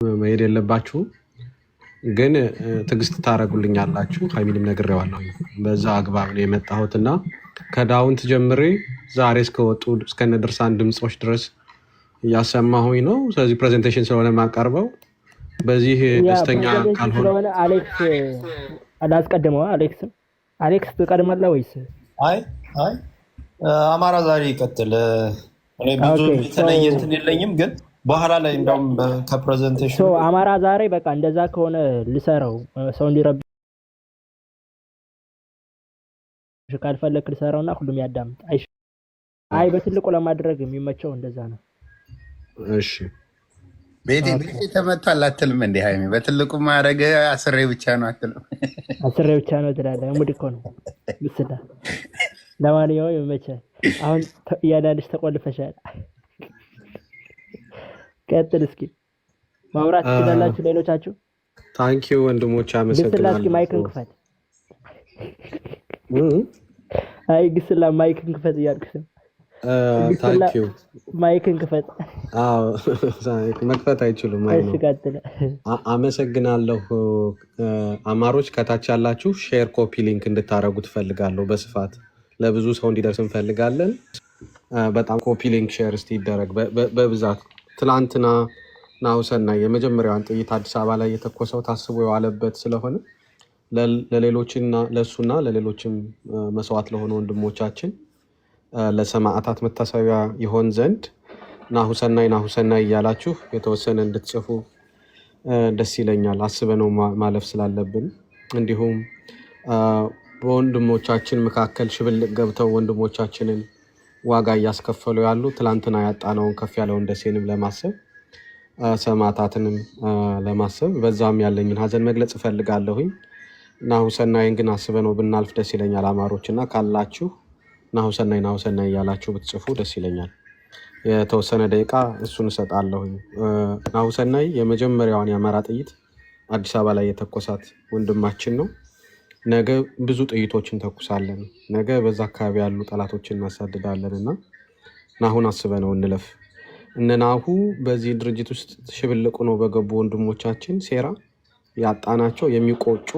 መሄድ የለባችሁ ግን ትግስት ታረጉልኛላችሁ። ሀይሚንም ነግሬዋለሁ። በዛ አግባብ ነው የመጣሁትና ከዳውንት ጀምሬ ዛሬ እስከወጡ እስከነ ድርሳን ድምፆች ድረስ እያሰማሁኝ ነው። ስለዚህ ፕሬዘንቴሽን ስለሆነ የማቀርበው በዚህ ደስተኛ ካልሆነ አሌክስ አላስቀድመው። አሌክስ ትቀድማለህ ወይስ? አይ አማራ ዛሬ ይቀጥል። እኔ ብዙ የተለየ እንትን የለኝም ግን በኋላ ላይ እንደውም ከፕሬዘንቴሽን አማራ ዛሬ በቃ እንደዛ ከሆነ ልሰራው ሰው እንዲረብሽ ካልፈለክ ልሰራውና ሁሉም ያዳምጥ። አይ በትልቁ ለማድረግ የሚመቸው እንደዛ ነው። እሺ ቤቴ ተመቷል አትልም እንዴ ሃይሚ? በትልቁ ማድረግ አስሬ ብቻ ነው አትልም? አስሬ ብቻ ነው ትላለህ። ሙድ እኮ ነው ብስላ። ለማንኛውም ይመቻል። አሁን እያንዳንድሽ ተቆልፈሻል። ቀጥል እስኪ ማውራት ትችላላችሁ ሌሎቻችሁ። ታንኪዩ ወንድሞች አመሰግናለሁ። እስኪ ማይክን ክፈት። አይ ግስላ ማይክን ክፈት እያልኩት ነው። ታንኪዩ ማይክን ክፈት። አዎ መክፈት አይችሉም። እሺ ቀጥል። አመሰግናለሁ። አማሮች ከታች ያላችሁ ሼር ኮፒ ሊንክ እንድታረጉ ትፈልጋለሁ። በስፋት ለብዙ ሰው እንዲደርስ እንፈልጋለን። በጣም ኮፒ ሊንክ ሼር እስቲ ይደረግ በብዛት። ትላንትና ናሁሰናይ የመጀመሪያዋን ጥይት አዲስ አበባ ላይ የተኮሰው ታስቦ የዋለበት ስለሆነ ለሌሎችና ለእሱና ለሌሎችም መስዋዕት ለሆኑ ወንድሞቻችን ለሰማዕታት መታሰቢያ ይሆን ዘንድ ናሁሰናይ እያላችሁ የተወሰነ እንድትጽፉ ደስ ይለኛል። አስበነው ማለፍ ስላለብን እንዲሁም በወንድሞቻችን መካከል ሽብልቅ ገብተው ወንድሞቻችንን ዋጋ እያስከፈሉ ያሉ ትላንትና ያጣነውን ከፍ ያለውን ደሴንም ለማሰብ ሰማዕታትንም ለማሰብ በዛም ያለኝን ሀዘን መግለጽ እፈልጋለሁኝ። ናሁሰናይን ግን አስበነው ብናልፍ ደስ ይለኛል። አማሮች እና ካላችሁ ናሁሰናይ እያላችሁ ብትጽፉ ደስ ይለኛል። የተወሰነ ደቂቃ እሱን እሰጣለሁኝ። ናሁሰናይ የመጀመሪያዋን የአማራ ጥይት አዲስ አበባ ላይ የተኮሳት ወንድማችን ነው። ነገ ብዙ ጥይቶችን ተኩሳለን። ነገ በዛ አካባቢ ያሉ ጠላቶችን እናሳድዳለን እና ናሁን አስበነው እንለፍ። እነ ናሁ በዚህ ድርጅት ውስጥ ሽብልቁ ነው በገቡ ወንድሞቻችን ሴራ ያጣናቸው የሚቆጩ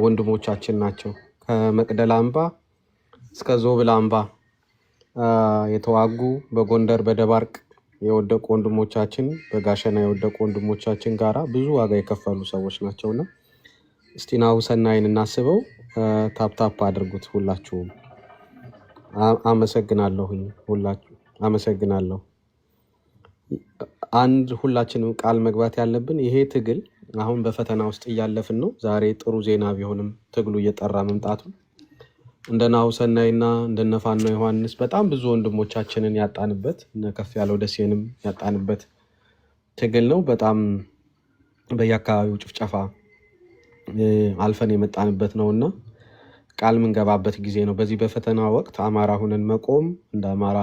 ወንድሞቻችን ናቸው። ከመቅደላ አምባ እስከ ዞብል አምባ የተዋጉ በጎንደር በደባርቅ የወደቁ ወንድሞቻችን፣ በጋሸና የወደቁ ወንድሞቻችን ጋራ ብዙ ዋጋ የከፈሉ ሰዎች ናቸውና እስቲ ናሁሰናይን እናስበው። ታፕታፕ አድርጉት ሁላችሁም። አመሰግናለሁኝ። ሁላችሁ አመሰግናለሁ። አንድ ሁላችንም ቃል መግባት ያለብን ይሄ ትግል አሁን በፈተና ውስጥ እያለፍን ነው። ዛሬ ጥሩ ዜና ቢሆንም ትግሉ እየጠራ መምጣቱ እንደ ናሁሰናይና እንደነ ፋኖ ዮሐንስ በጣም ብዙ ወንድሞቻችንን ያጣንበት ከፍ ያለው ደሴንም ያጣንበት ትግል ነው። በጣም በየአካባቢው ጭፍጨፋ አልፈን የመጣንበት ነውና ቃል ምንገባበት ጊዜ ነው። በዚህ በፈተና ወቅት አማራ ሁነን መቆም እንደ አማራ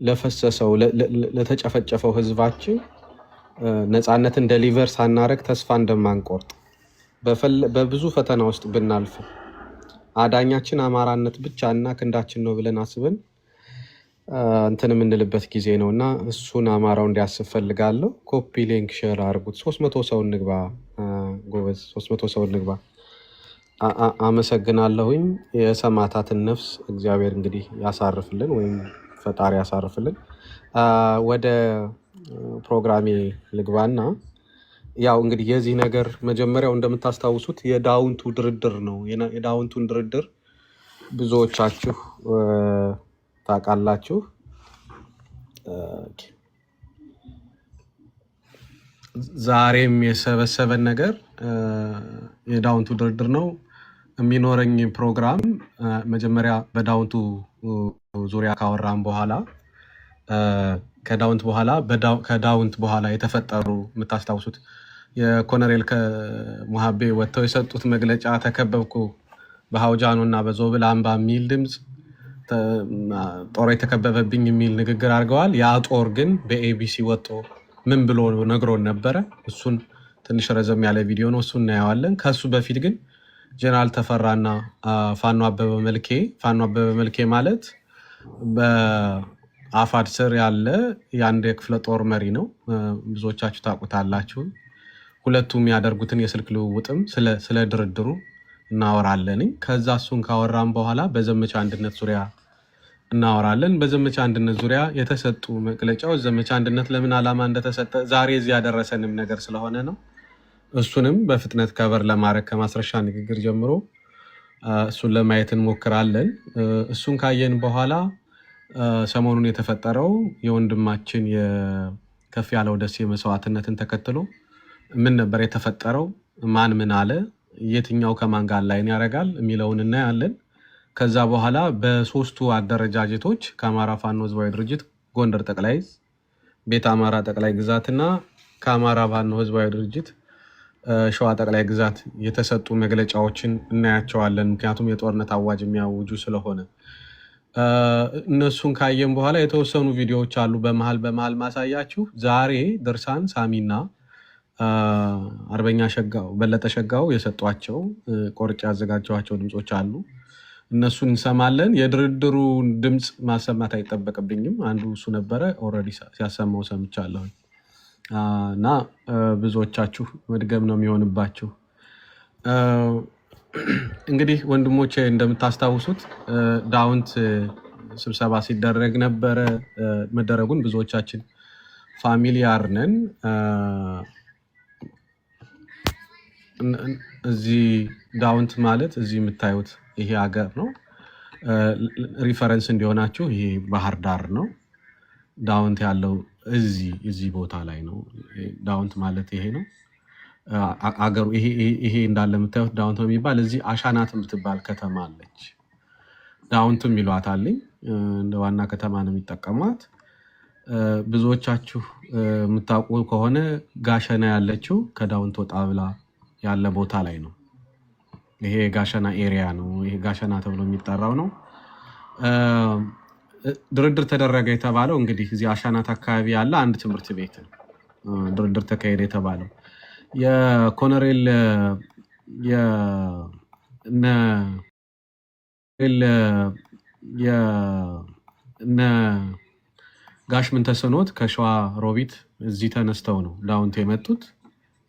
ለፈሰሰው ለተጨፈጨፈው ህዝባችን ነፃነትን ደሊቨር ሳናረግ ተስፋ እንደማንቆርጥ በብዙ ፈተና ውስጥ ብናልፍ አዳኛችን አማራነት ብቻ እና ክንዳችን ነው ብለን አስበን እንትን የምንልበት ጊዜ ነው እና እሱን አማራው እንዲያስብ ፈልጋለሁ። ኮፒ ሊንክ ሼር አድርጉት። 300 ሰው እንግባ ጎበዝ፣ 300 ሰው እንግባ። አመሰግናለሁኝ። የሰማዕታትን ነፍስ እግዚአብሔር እንግዲህ ያሳርፍልን ወይም ፈጣሪ ያሳርፍልን። ወደ ፕሮግራሜ ልግባና ያው እንግዲህ የዚህ ነገር መጀመሪያው እንደምታስታውሱት የዳውንቱ ድርድር ነው። የዳውንቱን ድርድር ብዙዎቻችሁ ታውቃላችሁ። ዛሬም የሰበሰበን ነገር የዳውንቱ ድርድር ነው። የሚኖረኝ ፕሮግራም መጀመሪያ በዳውንቱ ዙሪያ ካወራን በኋላ ከዳውንት በኋላ የተፈጠሩ የምታስታውሱት የኮሎኔል ሙሃቤ ወጥተው የሰጡት መግለጫ ተከበብኩ በሀውጃኖ እና በዞብል አምባ የሚል ድምፅ ጦር የተከበበብኝ የሚል ንግግር አድርገዋል። ያ ጦር ግን በኤቢሲ ወጥቶ ምን ብሎ ነግሮን ነበረ። እሱን ትንሽ ረዘም ያለ ቪዲዮ ነው፣ እሱን እናየዋለን። ከሱ በፊት ግን ጀነራል ተፈራና ፋኖ አበበ መልኬ ማለት አፋድ ስር ያለ የአንድ የክፍለ ጦር መሪ ነው። ብዙዎቻችሁ ታውቁታላችሁ። ሁለቱም የሚያደርጉትን የስልክ ልውውጥም ስለ ድርድሩ እናወራለን። ከዛ እሱን ካወራን በኋላ በዘመቻ አንድነት ዙሪያ እናወራለን። በዘመቻ አንድነት ዙሪያ የተሰጡ መግለጫዎች ዘመቻ አንድነት ለምን ዓላማ እንደተሰጠ ዛሬ እዚህ ያደረሰንም ነገር ስለሆነ ነው። እሱንም በፍጥነት ከበር ለማድረግ ከማስረሻ ንግግር ጀምሮ እሱን ለማየት እንሞክራለን። እሱን ካየን በኋላ ሰሞኑን የተፈጠረው የወንድማችን የከፍ ያለው ደሴ መስዋዕትነትን ተከትሎ ምን ነበር የተፈጠረው፣ ማን ምን አለ፣ የትኛው ከማን ጋር ላይን ያደርጋል የሚለውን እናያለን። ከዛ በኋላ በሶስቱ አደረጃጀቶች ከአማራ ፋኖ ህዝባዊ ድርጅት ጎንደር ጠቅላይ ቤተ አማራ ጠቅላይ ግዛትና ከአማራ ፋኖ ህዝባዊ ድርጅት ሸዋ ጠቅላይ ግዛት የተሰጡ መግለጫዎችን እናያቸዋለን። ምክንያቱም የጦርነት አዋጅ የሚያውጁ ስለሆነ እነሱን ካየን በኋላ የተወሰኑ ቪዲዮዎች አሉ በመሃል ማሳያችሁ። ዛሬ ድርሳን ሳሚና አርበኛ ሸጋው በለጠ ሸጋው የሰጧቸው ቆርጬ ያዘጋጀኋቸው ድምጾች አሉ። እነሱን እንሰማለን። የድርድሩ ድምፅ ማሰማት አይጠበቅብኝም። አንዱ እሱ ነበረ፣ ኦልሬዲ ሲያሰማው ሰምቻለሁ እና ብዙዎቻችሁ መድገም ነው የሚሆንባችሁ። እንግዲህ ወንድሞቼ እንደምታስታውሱት ዳውንት ስብሰባ ሲደረግ ነበረ። መደረጉን ብዙዎቻችን ፋሚሊያር ነን። እዚህ ዳውንት ማለት እዚህ የምታዩት ይሄ ሀገር ነው። ሪፈረንስ እንዲሆናችሁ ይሄ ባህር ዳር ነው። ዳውንት ያለው እዚህ ቦታ ላይ ነው። ዳውንት ማለት ይሄ ነው አገሩ። ይሄ እንዳለ የምታዩት ዳውንት ነው የሚባል እዚህ አሻናት የምትባል ከተማ አለች። ዳውንትም ይሏታልኝ እንደ ዋና ከተማ ነው የሚጠቀሟት። ብዙዎቻችሁ የምታውቁ ከሆነ ጋሸና ያለችው ከዳውንት ወጣ ብላ ያለ ቦታ ላይ ነው። ይሄ ጋሸና ኤሪያ ነው። ይሄ ጋሸና ተብሎ የሚጠራው ነው። ድርድር ተደረገ የተባለው እንግዲህ እዚህ አሻናት አካባቢ ያለ አንድ ትምህርት ቤት ነው ድርድር ተካሄደ የተባለው። የኮሎኔል ጋሽ ምንተስኖት ከሸዋ ሮቢት እዚህ ተነስተው ነው ዳውንት የመጡት።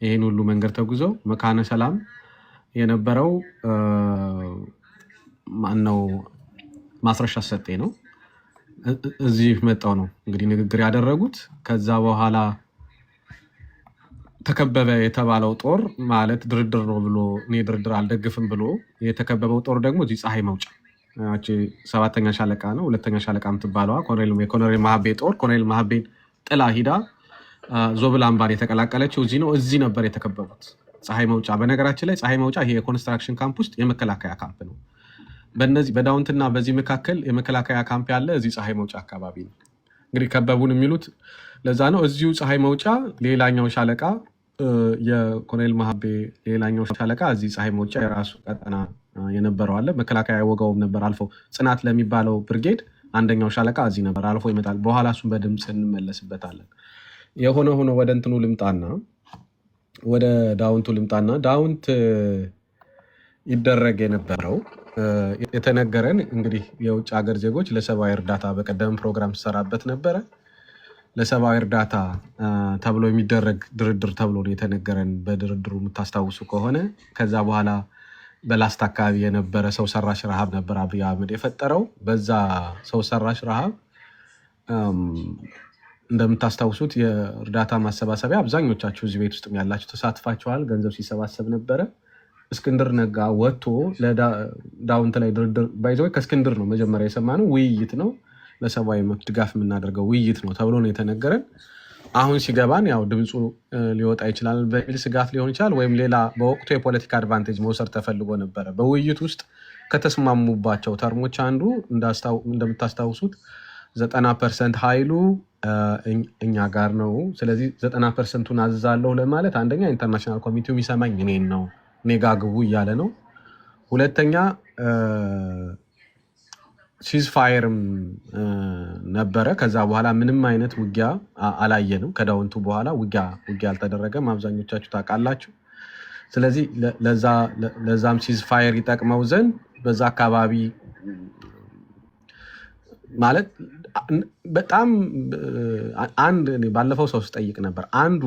ይህን ሁሉ መንገድ ተጉዘው መካነ ሰላም የነበረው ማነው ማስረሻ ሰጤ ነው። እዚህ መጣው ነው እንግዲህ ንግግር ያደረጉት። ከዛ በኋላ ተከበበ የተባለው ጦር ማለት ድርድር ነው ብሎ እኔ ድርድር አልደግፍም ብሎ የተከበበው ጦር ደግሞ እዚህ ፀሐይ መውጫ 7ኛ ሻለቃ ነው 2ኛ ሻለቃ የምትባለዋ ኮሎኔል ማህቤ ጦር ኮሎኔል ማህቤን ጥላ ሂዳ ዞብል አምባን የተቀላቀለችው እዚህ ነው። እዚህ ነበር የተከበቡት ፀሐይ መውጫ። በነገራችን ላይ ፀሐይ መውጫ ይሄ የኮንስትራክሽን ካምፕ ውስጥ የመከላከያ ካምፕ ነው። በእነዚህ በዳውንትና በዚህ መካከል የመከላከያ ካምፕ ያለ እዚህ ፀሐይ መውጫ አካባቢ ነው። እንግዲህ ከበቡን የሚሉት ለዛ ነው። እዚሁ ፀሐይ መውጫ ሌላኛው ሻለቃ የኮሎኔል ማህቤ ሌላኛው ሻለቃ እዚህ ፀሐይ መውጫ የራሱ ቀጠና የነበረው አለ። መከላከያ ወጋውም ነበር። አልፎ ጽናት ለሚባለው ብርጌድ አንደኛው ሻለቃ እዚህ ነበር። አልፎ ይመጣል። በኋላ እሱን በድምፅ እንመለስበታለን። የሆነ ሆኖ ወደ እንትኑ ልምጣና ወደ ዳውንቱ ልምጣና ዳውንት ይደረግ የነበረው የተነገረን እንግዲህ የውጭ ሀገር ዜጎች ለሰብአዊ እርዳታ በቀደም ፕሮግራም ሲሰራበት ነበረ። ለሰብአዊ እርዳታ ተብሎ የሚደረግ ድርድር ተብሎ የተነገረን በድርድሩ የምታስታውሱ ከሆነ ከዛ በኋላ በላስታ አካባቢ የነበረ ሰው ሰራሽ ረሃብ ነበር አብይ አህመድ የፈጠረው። በዛ ሰው ሰራሽ ረሃብ እንደምታስታውሱት የእርዳታ ማሰባሰቢያ አብዛኞቻችሁ እዚህ ቤት ውስጥ ያላችሁ ተሳትፋችኋል። ገንዘብ ሲሰባሰብ ነበረ። እስክንድር ነጋ ወጥቶ ለዳውንት ላይ ድርድር ባይዘው ከእስክንድር ነው መጀመሪያ የሰማነው። ውይይት ነው ለሰብአዊ መብት ድጋፍ የምናደርገው ውይይት ነው ተብሎ ነው የተነገረን። አሁን ሲገባን ያው ድምፁ ሊወጣ ይችላል በሚል ስጋት ሊሆን ይችላል፣ ወይም ሌላ በወቅቱ የፖለቲካ አድቫንቴጅ መውሰድ ተፈልጎ ነበረ። በውይይት ውስጥ ከተስማሙባቸው ተርሞች አንዱ እንደምታስታውሱት 90% ኃይሉ እኛ ጋር ነው። ስለዚህ 90%ቱን አዝዛለሁ ለማለት አንደኛ ኢንተርናሽናል ኮሚቴው የሚሰማኝ እኔን ነው፣ እኔ ጋ ግቡ እያለ ነው። ሁለተኛ ሲዝፋየርም ነበረ። ከዛ በኋላ ምንም አይነት ውጊያ አላየንም። ከዳውንቱ በኋላ ውጊያ አልተደረገም። አብዛኞቻችሁ ታውቃላችሁ። ስለዚህ ለዛም ሲዝፋየር ይጠቅመው ዘንድ በዛ አካባቢ ማለት በጣም አንድ ባለፈው ሰው ስጠይቅ ነበር አንድ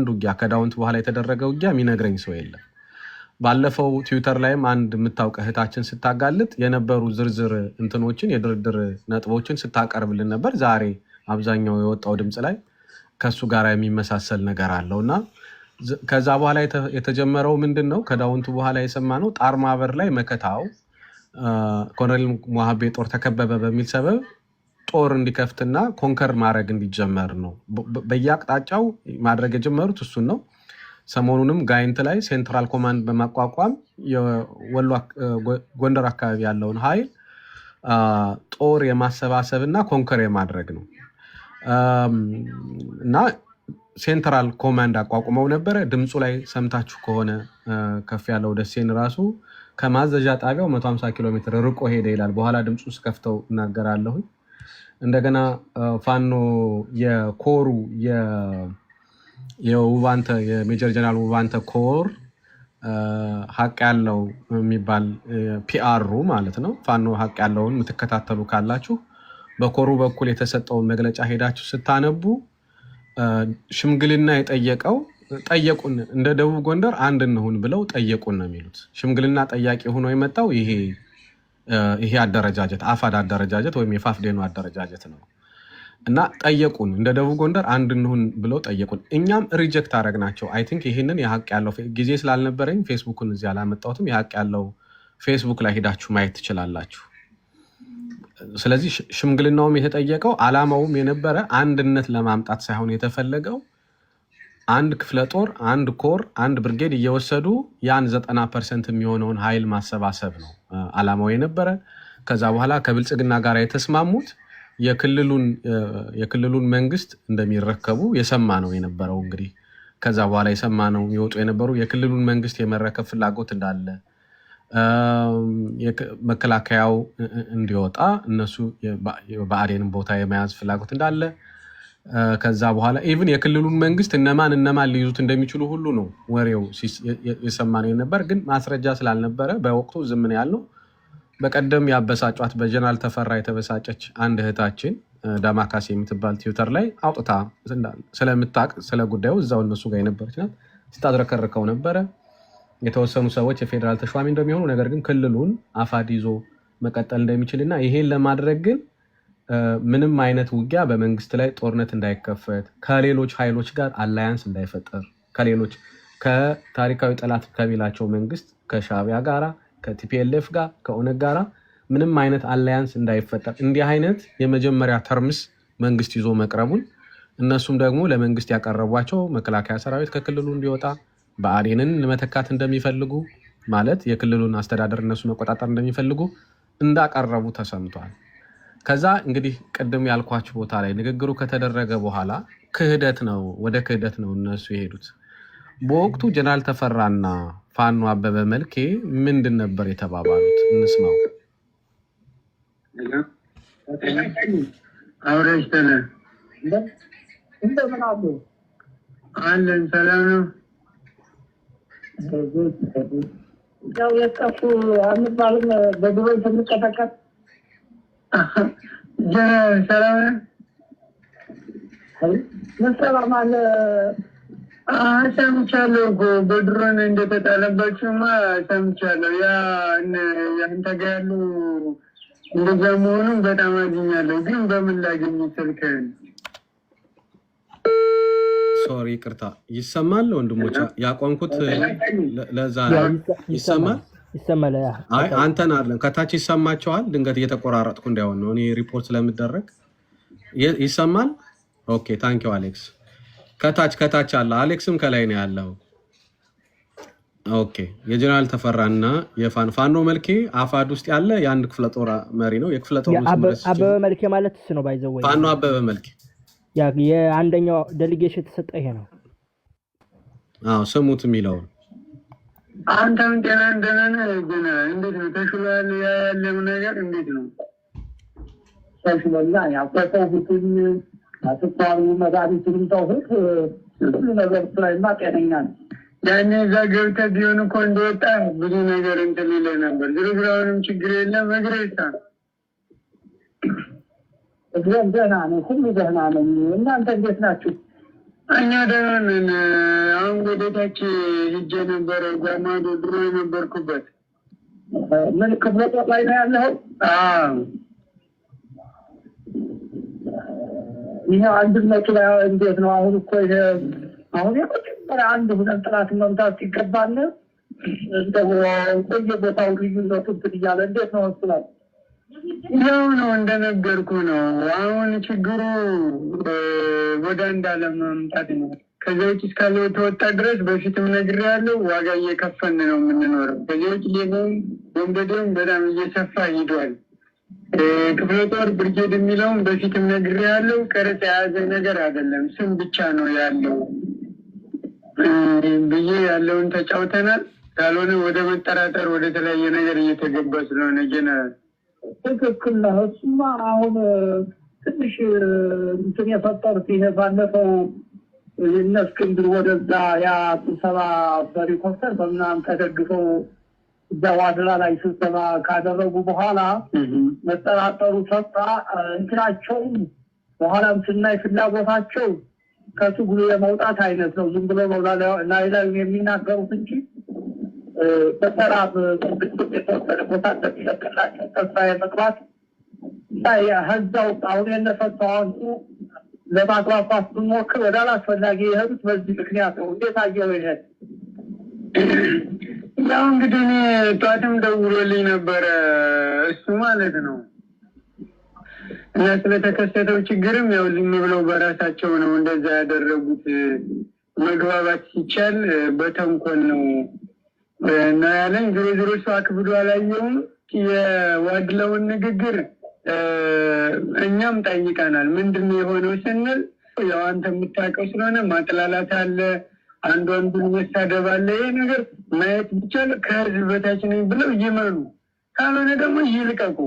ውጊያ ከዳውንት በኋላ የተደረገ ውጊያ የሚነግረኝ ሰው የለም። ባለፈው ትዊተር ላይም አንድ የምታውቅ እህታችን ስታጋልጥ የነበሩ ዝርዝር እንትኖችን የድርድር ነጥቦችን ስታቀርብልን ነበር። ዛሬ አብዛኛው የወጣው ድምፅ ላይ ከሱ ጋር የሚመሳሰል ነገር አለው እና ከዛ በኋላ የተጀመረው ምንድን ነው? ከዳውንቱ በኋላ የሰማነው ጣርማበር ላይ መከታው ኮሎኔል ሞሃቤ ጦር ተከበበ በሚል ሰበብ ጦር እንዲከፍትና ኮንከር ማድረግ እንዲጀመር ነው። በየአቅጣጫው ማድረግ የጀመሩት እሱን ነው። ሰሞኑንም ጋይንት ላይ ሴንትራል ኮማንድ በማቋቋም የወሎ ጎንደር አካባቢ ያለውን ኃይል ጦር የማሰባሰብ እና ኮንከር የማድረግ ነው እና ሴንትራል ኮማንድ አቋቁመው ነበረ። ድምፁ ላይ ሰምታችሁ ከሆነ ከፍ ያለው ደሴን ራሱ ከማዘዣ ጣቢያው 150 ኪሎ ሜትር ርቆ ሄደ ይላል። በኋላ ድምፁ ስከፍተው እናገራለሁ። እንደገና ፋኖ የኮሩ የውባንተ የሜጀር ጀነራል ውባንተ ኮር ሀቅ ያለው የሚባል ፒአሩ ማለት ነው። ፋኖ ሀቅ ያለውን የምትከታተሉ ካላችሁ በኮሩ በኩል የተሰጠውን መግለጫ ሄዳችሁ ስታነቡ ሽምግልና የጠየቀው ጠየቁን፣ እንደ ደቡብ ጎንደር አንድ እንሁን ብለው ጠየቁን ነው የሚሉት። ሽምግልና ጠያቂ ሆኖ የመጣው ይሄ አደረጃጀት አፋድ አደረጃጀት ወይም የፋፍዴኑ አደረጃጀት ነው እና ጠየቁን፣ እንደ ደቡብ ጎንደር አንድ እንሁን ብለው ጠየቁን። እኛም ሪጀክት አደረግናቸው። አይ ቲንክ ይህንን የሀቅ ያለው ጊዜ ስላልነበረኝ ፌስቡክን እዚህ አላመጣሁትም። የሀቅ ያለው ፌስቡክ ላይ ሄዳችሁ ማየት ትችላላችሁ። ስለዚህ ሽምግልናውም የተጠየቀው አላማውም የነበረ አንድነት ለማምጣት ሳይሆን የተፈለገው አንድ ክፍለ ጦር፣ አንድ ኮር፣ አንድ ብርጌድ እየወሰዱ ያን 90% የሚሆነውን ኃይል ማሰባሰብ ነው አላማው የነበረ። ከዛ በኋላ ከብልጽግና ጋር የተስማሙት የክልሉን መንግስት እንደሚረከቡ የሰማ ነው የነበረው። እንግዲህ ከዛ በኋላ የሰማ ነው የሚወጡ የነበሩ የክልሉን መንግስት የመረከብ ፍላጎት እንዳለ፣ መከላከያው እንዲወጣ እነሱ በአዴንን ቦታ የመያዝ ፍላጎት እንዳለ፣ ከዛ በኋላ ኢቭን የክልሉን መንግስት እነማን ሊይዙት እንደሚችሉ ሁሉ ነው ወሬው የሰማ ነው የነበር። ግን ማስረጃ ስላልነበረ በወቅቱ ዝም ነው ያልነው። በቀደም ያበሳጯት በጀነራል ተፈራ የተበሳጨች አንድ እህታችን ዳማካሴ የምትባል ትዊተር ላይ አውጥታ ስለምታቅ ስለ ጉዳዩ እዛው እነሱ ጋር የነበረች ናት ስታዝረከርከው ነበረ። የተወሰኑ ሰዎች የፌዴራል ተሿሚ እንደሚሆኑ ነገር ግን ክልሉን አፋድ ይዞ መቀጠል እንደሚችልና ይሄን ለማድረግ ግን ምንም አይነት ውጊያ በመንግስት ላይ ጦርነት እንዳይከፈት፣ ከሌሎች ኃይሎች ጋር አላያንስ እንዳይፈጠር፣ ከታሪካዊ ጠላት ከሚላቸው መንግስት ከሻዕቢያ ጋራ፣ ከቲፒኤልኤፍ ጋር፣ ከኦነግ ጋራ ምንም አይነት አላያንስ እንዳይፈጠር እንዲህ አይነት የመጀመሪያ ተርምስ መንግስት ይዞ መቅረቡን እነሱም ደግሞ ለመንግስት ያቀረቧቸው መከላከያ ሰራዊት ከክልሉ እንዲወጣ በአዴንን ለመተካት እንደሚፈልጉ ማለት የክልሉን አስተዳደር እነሱ መቆጣጠር እንደሚፈልጉ እንዳቀረቡ ተሰምቷል። ከዛ እንግዲህ ቅድም ያልኳችሁ ቦታ ላይ ንግግሩ ከተደረገ በኋላ ወደ ክህደት ነው እነሱ የሄዱት። በወቅቱ ጀነራል ተፈራና ፋኖ አበበ መልኬ ምንድን ነበር የተባባሉት? እንስማው። አውረስተነ እንደምን አሉ? አለን ሰላም ነው። ያው የጠፉ አንባልም በድሮ ተንቀጠቀጥ ሰላም ነው። ሰላም አለ። ሰምቻለሁ እኮ በድሮን እንደተጣለባችሁማ ሰምቻለሁ። ያንተ ጋ ያሉ እንደዛ መሆኑን በጣም አዝኛለሁ። ግን በምን ላገኝ ስልክህን? ሶሪ ይቅርታ። ይሰማል ወንድሞች? ያቆምኩት ለዛ ይሰማል። አይ አንተን አይደለም ከታች ይሰማቸዋል። ድንገት እየተቆራረጥኩ እንዳይሆን ነው እኔ ሪፖርት ስለምደረግ። ይሰማል? ኦኬ ታንኪው አሌክስ። ከታች አለ አሌክስም ከላይ ነው ያለው። ኦኬ የጀነራል ተፈራና የፋኖ መልኬ አፋድ ውስጥ ያለ የአንድ ክፍለ ጦር መሪ ነው። የክፍለ ጦር አበበ መልኬ ማለት እሱ ነው። ባይዘው ፋኖ አበበ መልኬ የአንደኛው ዴሊጌሽን የተሰጠ ይሄ ነው። ስሙት የሚለውን አንተም ጤና እንደነነ ግን እንዴት ነው ተሽሏል? ያለው ነገር እንዴት ነው? ተሽሏልና ያቆጠው ሁሉም አጥቷሩ መዳሪቱን ተውት ሁሉ ነገር ስላይማ ጤነኛ ነው። ያኔ እዛ ገብተህ ቢሆን እኮ እንደወጣ ብዙ ነገር እንትን ይለህ ነበር። ዝርዝራውንም ችግር የለም እግሬታ እግረም ደህና ነው፣ ሁሉ ደህና ነው። እናንተ እንዴት ናችሁ? እኛ ደህና ነን። አሁን ወደታች ሂጄ ነበረ ጓማዶ ድሮ የነበርኩበት። ምን ክፍለ ጦር ላይ ነው ያለው? ይሄ አንድነቱ ላይ እንዴት ነው አሁን? እኮ ይሄ አሁን የመጀመሪያ አንድ ሁለት ጥላት መምታት ሲገባል እንደው በየቦታው ልዩነቱ እያለ እንዴት ነው ወስላል? ይኸው ነው እንደነገርኩ ነው። አሁን ችግሩ ወደ አንድ አለም መምጣት ነው። ከዚያ ውጭ እስካለው ተወጣ ድረስ በፊትም ነግሬያለሁ፣ ዋጋ እየከፈልን ነው የምንኖረው። ከዚያ ውጭ ሌባውም ወንበዴውም በጣም እየሰፋ ሂዷል። ክፍለ ጦር ብርጌድ የሚለውም በፊትም ነግሬያለሁ፣ ቅርጽ የያዘ ነገር አይደለም፣ ስም ብቻ ነው ያለው ብዬ ያለውን ተጫውተናል። ካልሆነ ወደ መጠራጠር ወደ ተለያየ ነገር እየተገባ ስለሆነ ጀነራል ትክክል ነው። እሱማ አሁን ትንሽ እንትን የፈጠሩት ይሄ ባለፈው እነ እስክንድር ወደዛ ያ ስብሰባ በሪፖርተር በምናምን ተደግፈው እዛ ዋድላ ላይ ስብሰባ ካደረጉ በኋላ መጠራጠሩ ሰጣ። እንትናቸውም በኋላም ስናይ ፍላጎታቸው ከትግሉ የመውጣት አይነት ነው። ዝም ብሎ ላይ ላይ የሚናገሩት እንጂ በሰላም የተወሰነ ቦታ እንደሚለቅላቸው ተስፋ የመግባት ህዛው አሁን የነፈተዋን ለማግባባት ብንሞክር ወደ አላስፈላጊ የሄዱት በዚህ ምክንያት ነው። እንዴት አየው ይሄድ? ያው እንግዲህ እኔ ጠዋትም ደውሎልኝ ነበረ እሱ ማለት ነው። እና ስለተከሰተው ችግርም ያው ዝም ብለው በራሳቸው ነው እንደዛ ያደረጉት። መግባባት ሲቻል በተንኮል ነው እና ያለኝ። ዞሮ ዞሮ እሱ አክብዶ አላየውም። የዋድላውን ንግግር እኛም ጠይቀናል። ምንድን ነው የሆነው ስንል ያው አንተ የምታውቀው ስለሆነ ማጥላላት አለ፣ አንዱ አንዱን መሳደብ አለ። ይህ ነገር ማየት ቢቻል ከህዝብ በታች ነኝ ብለው ይመኑ፣ ካልሆነ ደግሞ ይልቀቁ።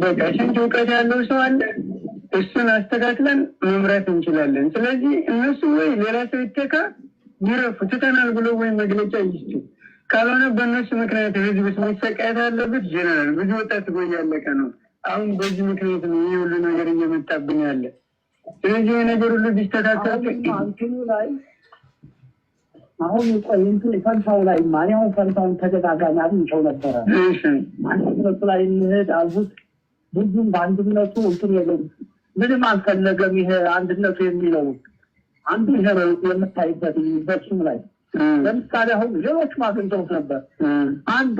በቃ ስንት እውቀት ያለው ሰው አለ፣ እሱን አስተካክለን መምራት እንችላለን። ስለዚህ እነሱ ወይ ሌላ ሰው ይተካ ይረፉ፣ ትተናል ብሎ ወይ መግለጫ ይስጡ። ካልሆነ በእነሱ ምክንያት ህዝብ መሰቃየት አለበት። ጀነራል ብዙ ወጣት ጎ እያለቀ ነው። አሁን በዚህ ምክንያት ነው ይህ ሁሉ ነገር እየመጣብን ያለ። ስለዚህ ነገር ሁሉ ቢስተካከል ላይ አሁን እንትን ፈንታው ላይ ማንኛውም ፈንታውን ተደጋጋሚ አግኝቼው ነበረ። አንድነቱ ላይ እንሄድ አልሁት። ብዙም በአንድነቱ እንትን የለም፣ ምንም አልፈለገም። ይሄ አንድነቱ የሚለው አንዱ ይሄ የምታይበት በሱም ላይ ለምሳሌ አሁን ሌሎች አግኝተውት ነበር። አንዱ